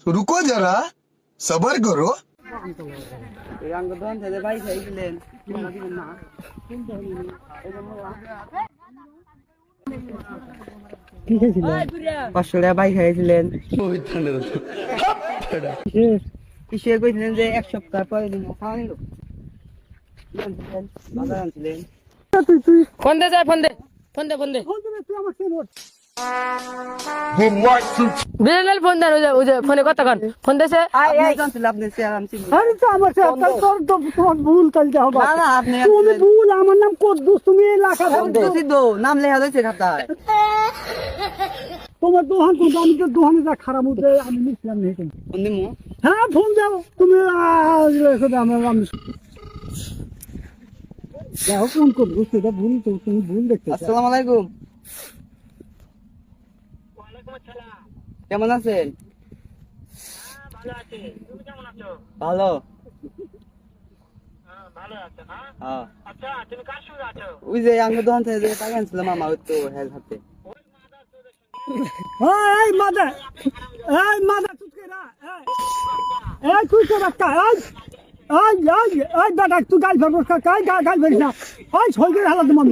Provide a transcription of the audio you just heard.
रुको जरा सबर करो। বাইক খাইছিলেন কিসে কইছিলেন যে এক সপ্তাহ পরে দিন খাওয়া নিল বাজার আনছিলেন ফোন দে যায় ফোন দে বিলেল ফোন দেন ওই যে ফোনে কথা কন ফোন দেছে আপনি স্যার আমি আরে তো আমার তোমার ভুল কালকে হবে না না আপনি তুমি ভুল আমার নাম কদ্দুস তুমি লেখা দো নাম লেখা দিয়েছে খাতায় তোমার দোহান কোন আমি তো দোহানে যা খারাপ হতে আমি নিছিলাম না ফোন দিমু হ্যাঁ ফোন দাও তুমি আমি যাও ফোন করবো সেটা ভুল তো তুমি ভুল দেখতে আসসালামু আলাইকুম কেমন আছেন ভালো ওই যে আমি দোকান থেকে যে টাকা আনছিলাম আমার তো হেল্প হাতে এই মাদা চুটকেরা এই তুই তো রাখা এই বেটা তুই গাল ফেলবো গাল ফেলিস না এই ছয় করে হালা তোমার